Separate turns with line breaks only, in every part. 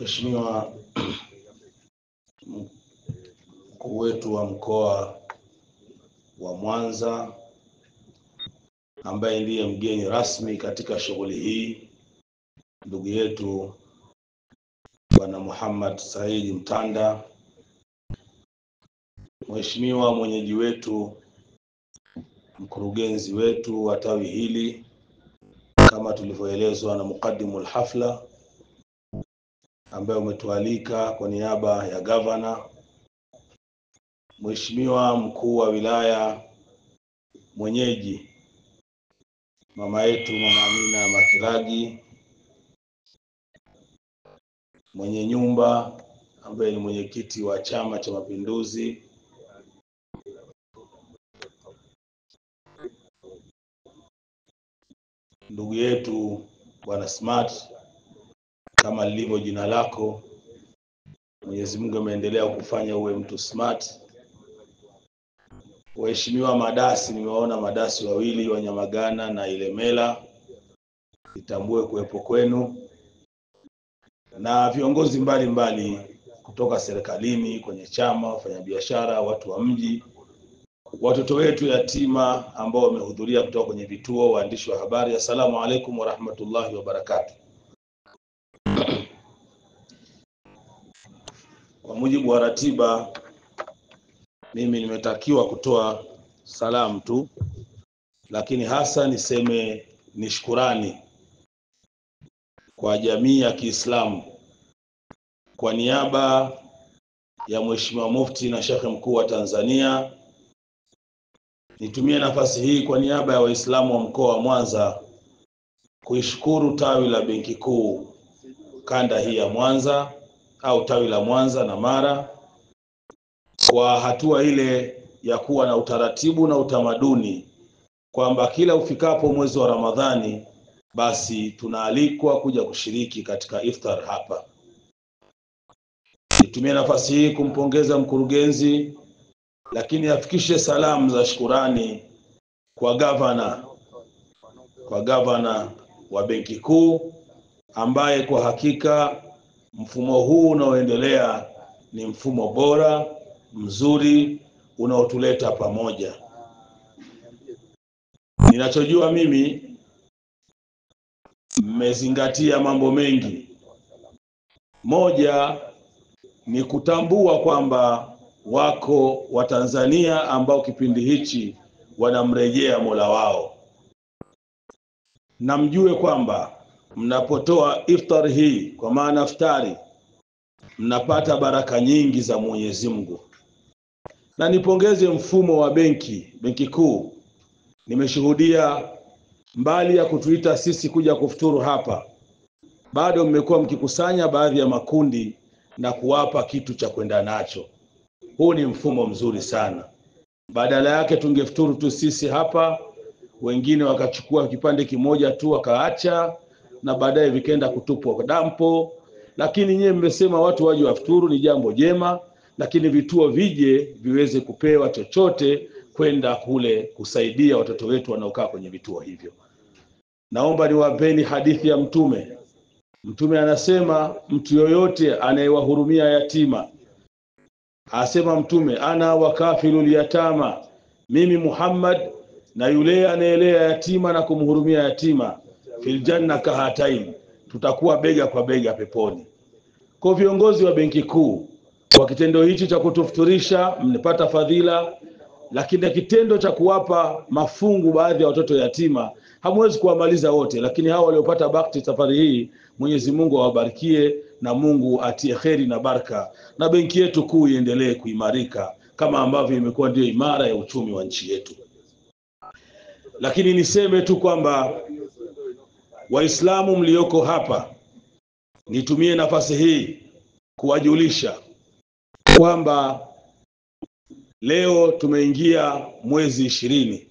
Mheshimiwa mkuu wetu wa mkoa wa Mwanza ambaye ndiye mgeni rasmi katika shughuli hii, ndugu yetu Bwana Muhammad Said Mtanda, Mheshimiwa mwenyeji wetu, mkurugenzi wetu wa tawi hili kama tulivyoelezwa na mukaddimul hafla ambaye umetualika kwa niaba ya gavana, Mheshimiwa mkuu wa wilaya mwenyeji mama yetu Mama Amina Makiragi, mwenye nyumba ambaye ni mwenyekiti wa Chama cha Mapinduzi, ndugu yetu Bwana Smart kama lilivyo jina lako, Mwenyezi Mungu ameendelea kufanya uwe mtu smart. Waheshimiwa madasi, nimeona madasi wawili wa Nyamagana na Ilemela, nitambue kuwepo kwenu, na viongozi mbalimbali kutoka serikalini, kwenye chama, wafanyabiashara, watu wa mji, watoto wetu yatima ambao wamehudhuria kutoka kwenye vituo, waandishi wa habari. Asalamu alaykum wa rahmatullahi wa barakatuh. Kwa mujibu wa ratiba, mimi nimetakiwa kutoa salamu tu, lakini hasa niseme ni shukrani kwa jamii ya Kiislamu kwa niaba ya Mheshimiwa Mufti na Sheikh Mkuu wa Tanzania. Nitumie nafasi hii kwa niaba ya Waislamu wa mkoa wa Mwanza kuishukuru tawi la Benki Kuu kanda hii ya Mwanza au tawi la Mwanza na Mara kwa hatua ile ya kuwa na utaratibu na utamaduni kwamba kila ufikapo mwezi wa Ramadhani basi tunaalikwa kuja kushiriki katika iftar hapa. Nitumie nafasi hii kumpongeza mkurugenzi, lakini afikishe salamu za shukrani kwa gavana wa Benki Kuu ambaye kwa hakika mfumo huu unaoendelea ni mfumo bora, mzuri, unaotuleta pamoja. Ninachojua mimi, mmezingatia mambo mengi. Moja ni kutambua kwamba wako Watanzania ambao kipindi hichi wanamrejea Mola wao, na mjue kwamba mnapotoa iftar hii, kwa maana iftari, mnapata baraka nyingi za Mwenyezi Mungu. Na nipongeze mfumo wa Benki Kuu. Nimeshuhudia mbali ya kutuita sisi kuja kufuturu hapa, bado mmekuwa mkikusanya baadhi ya makundi na kuwapa kitu cha kwenda nacho. Huu ni mfumo mzuri sana. Badala yake tungefuturu tu sisi hapa, wengine wakachukua kipande kimoja tu wakaacha, na baadaye vikenda kutupwa kwa dampo. Lakini nyewe mmesema watu waje wafuturu, ni jambo jema, lakini vituo vije viweze kupewa chochote kwenda kule kusaidia watoto wetu wanaokaa kwenye vituo hivyo. Naomba niwapeni hadithi ya Mtume. Mtume anasema mtu yoyote anayewahurumia yatima, asema Mtume, ana wakafilul yatama, mimi Muhammad na yule anayelea yatima na kumhurumia yatima, fil janna kahatain, tutakuwa bega kwa bega peponi. Kwa viongozi wa Benki Kuu, kwa kitendo hichi cha kutufuturisha mnapata fadhila, lakini kitendo cha kuwapa mafungu baadhi ya watoto yatima hamwezi kuwamaliza wote, lakini hao waliopata bahati safari hii, Mwenyezi Mungu awabarikie na Mungu atie kheri na baraka, na benki yetu kuu iendelee kuimarika kama ambavyo imekuwa ndio imara ya uchumi wa nchi yetu. Lakini niseme tu kwamba Waislamu mlioko hapa, nitumie nafasi hii kuwajulisha kwamba leo tumeingia mwezi 20.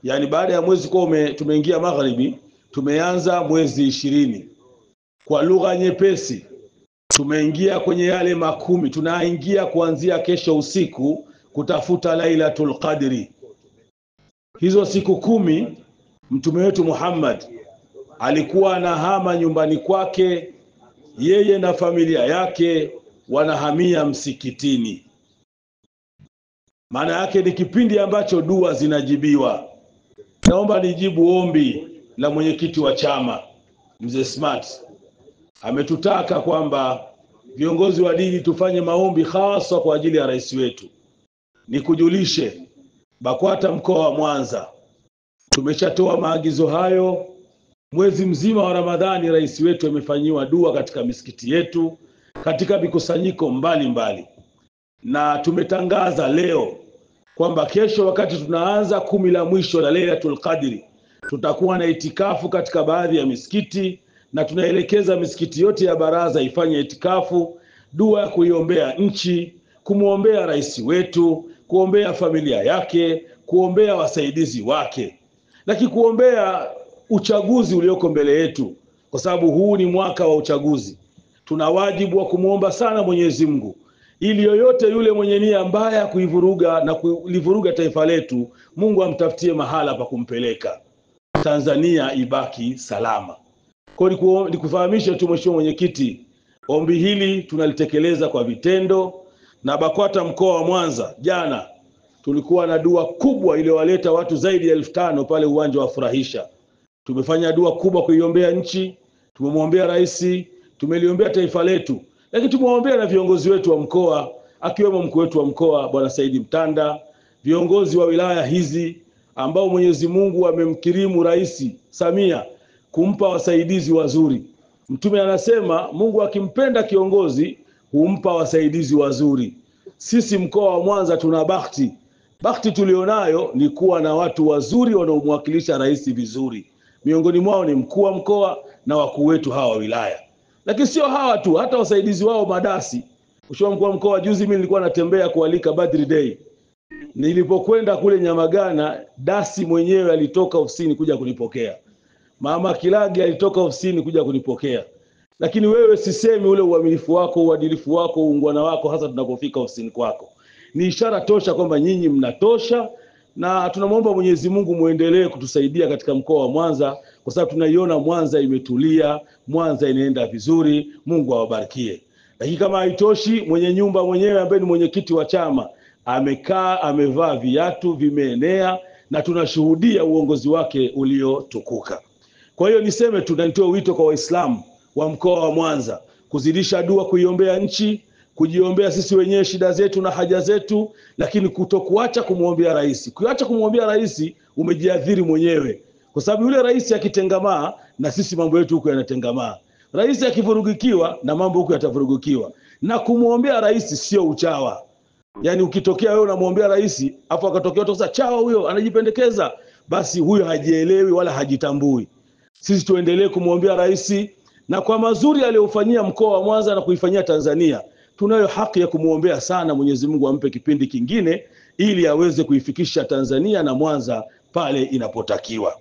Yani baada ya mwezi kwa tumeingia magharibi, tumeanza mwezi 20. Kwa lugha nyepesi, tumeingia kwenye yale 10. Tunaingia kuanzia kesho usiku kutafuta Lailatul Qadri. Hizo siku 10 Mtume wetu Muhammad alikuwa anahama nyumbani kwake yeye na familia yake wanahamia msikitini. Maana yake ni kipindi ambacho dua zinajibiwa. Naomba nijibu ombi la mwenyekiti wa chama Mzee Smart. Ametutaka kwamba viongozi wa dini tufanye maombi hasa kwa ajili ya rais wetu. Nikujulishe, BAKWATA mkoa wa Mwanza tumeshatoa maagizo hayo. Mwezi mzima wa Ramadhani rais wetu amefanyiwa dua katika misikiti yetu, katika mikusanyiko mbalimbali. Na tumetangaza leo kwamba kesho wakati tunaanza 10 la mwisho la Lailatul Qadri tutakuwa na itikafu katika baadhi ya misikiti, na tunaelekeza misikiti yote ya baraza ifanye itikafu, dua ya kuiombea nchi, kumuombea rais wetu, kuombea familia yake, kuombea wasaidizi wake, lakini kuombea uchaguzi ulioko mbele yetu, kwa sababu huu ni mwaka wa uchaguzi. Tuna wajibu wa kumuomba sana Mwenyezi Mungu ili yoyote yule mwenye nia mbaya kuivuruga na kulivuruga taifa letu, Mungu amtafutie mahala pa kumpeleka, Tanzania ibaki salama. Kwa hiyo nikufahamisha tu Mheshimiwa Mwenyekiti, ombi hili tunalitekeleza kwa vitendo. Na BAKWATA mkoa wa Mwanza jana tulikuwa na dua kubwa iliyowaleta watu zaidi ya 1500 pale uwanja wa Furahisha. Tumefanya dua kubwa kuiombea nchi, tumemwombea rais, tumeliombea taifa letu, lakini tumemwombea na viongozi wetu wa mkoa, akiwemo mkuu wetu wa mkoa Bwana Saidi Mtanda, viongozi wa wilaya hizi ambao Mwenyezi Mungu amemkirimu Rais Samia kumpa wasaidizi wazuri. Mtume anasema Mungu akimpenda kiongozi humpa wasaidizi wazuri. Sisi mkoa wa Mwanza tuna bahati. Bahati tulionayo ni kuwa na watu wazuri wanaomwakilisha rais vizuri. Miongoni mwao ni mkuu wa mkoa na wakuu wetu hawa wilaya. Lakini sio hawa tu, hata wasaidizi wao madasi. Mheshimiwa mkuu wa mkoa, juzi mimi nilikuwa natembea kualika Badri Day. Nilipokwenda kule Nyamagana, dasi mwenyewe alitoka ofisini kuja kunipokea. Mama Kilagi alitoka ofisini kuja kunipokea. Lakini wewe sisemi ule uaminifu wako, uadilifu wako, uungwana wako hasa tunapofika ofisini kwako. Ni ishara tosha kwamba nyinyi mnatosha, na tunamwomba Mwenyezi Mungu muendelee kutusaidia katika mkoa wa Mwanza, kwa sababu tunaiona Mwanza imetulia, Mwanza inaenda vizuri. Mungu awabarikie. Lakini kama haitoshi, mwenye nyumba mwenyewe ambaye ni mwenyekiti wa chama amekaa amevaa viatu vimeenea, na tunashuhudia uongozi wake uliotukuka. Kwa hiyo niseme tunatoa wito kwa Waislamu wa mkoa wa Mwanza kuzidisha dua kuiombea nchi, kujiombea sisi wenyewe shida zetu na haja zetu, lakini kutokuacha kumwombea rais. Kuacha kumwombea rais umejiadhiri mwenyewe, kwa sababu yule rais akitengamaa na sisi mambo yetu huko yanatengamaa. Rais akivurugikiwa na mambo huko yatavurugikiwa. Na kumwombea rais sio uchawa. Yaani ukitokea wewe unamwombea rais afu akatokea watu sasa chawa huyo anajipendekeza, basi huyo hajielewi wala hajitambui. Sisi tuendelee kumwombea rais, na kwa mazuri aliyofanyia mkoa wa Mwanza na kuifanyia Tanzania, tunayo haki ya kumwombea sana. Mwenyezi Mungu ampe kipindi kingine ili aweze kuifikisha Tanzania na Mwanza pale inapotakiwa.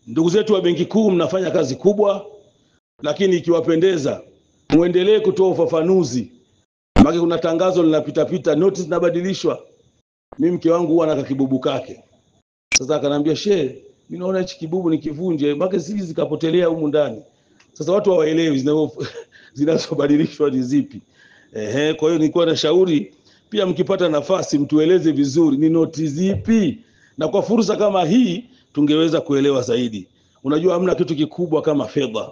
Ndugu zetu wa Benki Kuu, mnafanya kazi kubwa, lakini ikiwapendeza muendelee kutoa ufafanuzi. Maana kuna tangazo linapita, notice zinabadilishwa. Mimi mke wangu huwa na kibubu kake. Sasa akaniambia, "Shehe, mimi naona hichi kibubu nikivunje, maana sisi zikapotelea humu ndani." Sasa watu hawaelewi zinazobadilishwa ni zipi. Kwa hiyo nilikuwa na shauri pia mkipata nafasi mtueleze vizuri ni noti zipi, na kwa fursa kama hii tungeweza kuelewa zaidi. Unajua hamna kitu kikubwa kama fedha.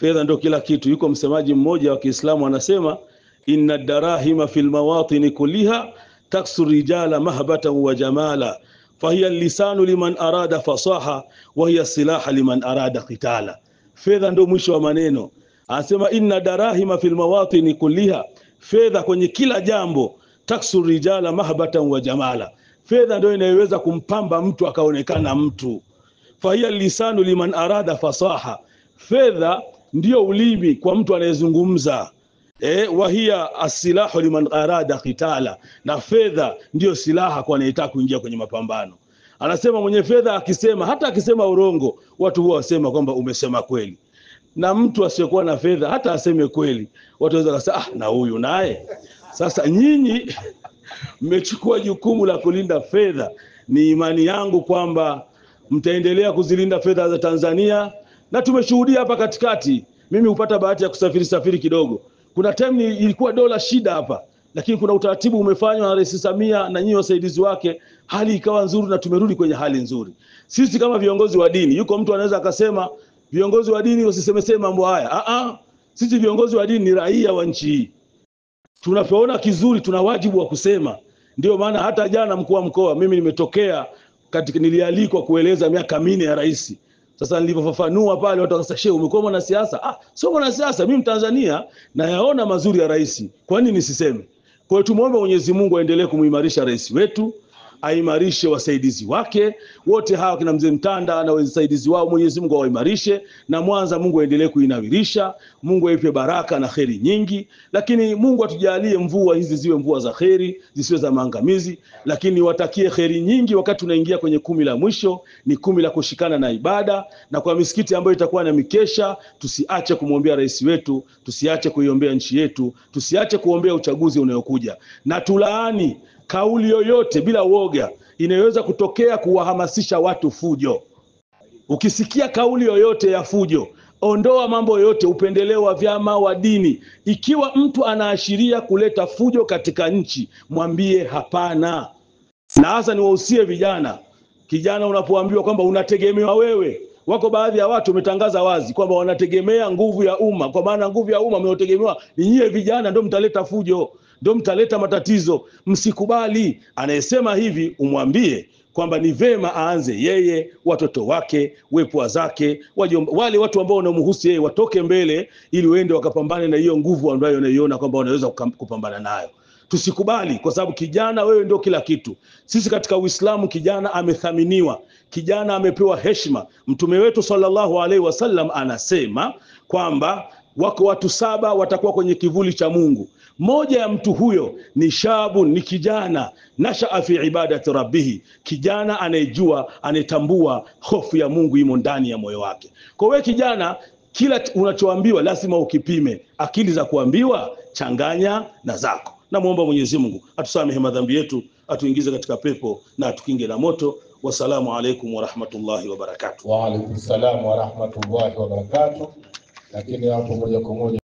Fedha ndio kila kitu. Yuko msemaji mmoja wa Kiislamu anasema, "Inna darahima fil mawatin kulliha taksu rijala mahbatan wa jamala, fahiya lisanu liman arada fasaha wa hiya silaha liman arada qitala." Fedha ndio mwisho wa maneno. Anasema inna darahima fil mawatin kulliha, fedha kwenye kila jambo, taksu rijala mahbatan wa jamala. Fedha ndio inayoweza kumpamba mtu akaonekana mtu. Fahiya lisanu liman arada fasaha, fedha ndio ulimi kwa mtu anayezungumza. Wahia asilahu liman arada qitala, na fedha ndio silaha kwa anayetaka kuingia kwenye mapambano. Anasema mwenye fedha akisema, hata akisema urongo, watu huwa wasema kwamba umesema kweli. Na mtu asiyekuwa na fedha hata aseme kweli, watu waweza kusema na huyu naye. Sasa nyinyi mmechukua jukumu la kulinda fedha. Ni imani yangu kwamba mtaendelea kuzilinda fedha za Tanzania, na tumeshuhudia hapa katikati Mimi hupata bahati ya kusafiri kidogo. Kuna time ilikuwa dola shida hapa, lakini kuna utaratibu umefanywa na Rais Samia na nyinyi wasaidizi wake, hali ikawa nzuri na tumerudi kwenye hali nzuri. Sisi kama viongozi wa dini, yuko mtu anaweza akasema viongozi wa dini wasisemeseme mambo haya. Sisi viongozi wa dini ni raia wa nchi hii. Tunapoona kizuri tuna wajibu wa kusema. Ndio maana hata jana mkuu wa mkoa mimi nimetokea nilialikwa kueleza miaka 4 ya rais. Sasa nilipofafanua pale watu wakasema, "Sheikh, umekuwa mwanasiasa?" Sio mwanasiasa, mimi Mtanzania na yaona mazuri ya rais. Kwa nini nisiseme? Kwa hiyo tumuombe Mwenyezi Mungu aendelee kumuimarisha rais wetu, aimarishe wasaidizi wake wote hawa kina mzee Mtanda na wasaidizi wao, Mwenyezi Mungu awaimarishe, na Mwanza Mungu aendelee kuinawirisha, Mungu aipe baraka na kheri nyingi. Lakini Mungu atujalie mvua hizi ziwe mvua za kheri, zisiwe za maangamizi. Lakini watakie kheri nyingi wakati tunaingia kwenye 10 la mwisho, ni 10 la kushikana na ibada, na kwa misikiti ambayo itakuwa na mikesha, tusiache kumwombea rais wetu, tusiache kuiombea nchi yetu, tusiache kuombea uchaguzi unayokuja, na tulaani kauli yoyote bila uoga inaweza kutokea kuwahamasisha watu fujo. Ukisikia kauli yoyote ya fujo, ondoa mambo yote, upendeleo wa vyama, wa dini. Ikiwa mtu anaashiria kuleta fujo katika nchi, mwambie hapana. Na hasa niwahusie vijana. Kijana, unapoambiwa kwamba unategemewa wewe, wako baadhi ya watu wametangaza wazi kwamba wanategemea nguvu ya umma, kwa maana nguvu ya umma mnayotegemewa ni nyie vijana, ndio mtaleta fujo, ndio mtaleta matatizo. Msikubali. Anayesema hivi umwambie kwamba ni vema aanze yeye, watoto wake, wepwa zake, wale watu ambao wanamhusu yeye watoke mbele, ili waende wakapambane na hiyo nguvu ambayo wanaiona kwamba wanaweza kupambana nayo. Tusikubali, kwa sababu kijana, wewe ndio kila kitu. Sisi katika Uislamu kijana amethaminiwa, kijana amepewa heshima. Mtume wetu sallallahu alaihi wasallam anasema kwamba wako watu 7 watakuwa kwenye kivuli cha Mungu. Moja ya mtu huyo ni shabu, ni kijana nashaa fi ibadati rabbih, kijana anayejua, anayetambua hofu ya Mungu imo ndani ya moyo wake. Kwa wewe kijana, kila unachoambiwa lazima ukipime. Akili za kuambiwa changanya na zako. Na muomba Mwenyezi Mungu atusamehe madhambi yetu, atuingize katika pepo na atukinge na moto. Wasalamu alaikum wa rahmatullahi wa barakatuh.
Wa alaikum salam wa rahmatullahi wa barakatuh. Lakini hapo moja kwa moja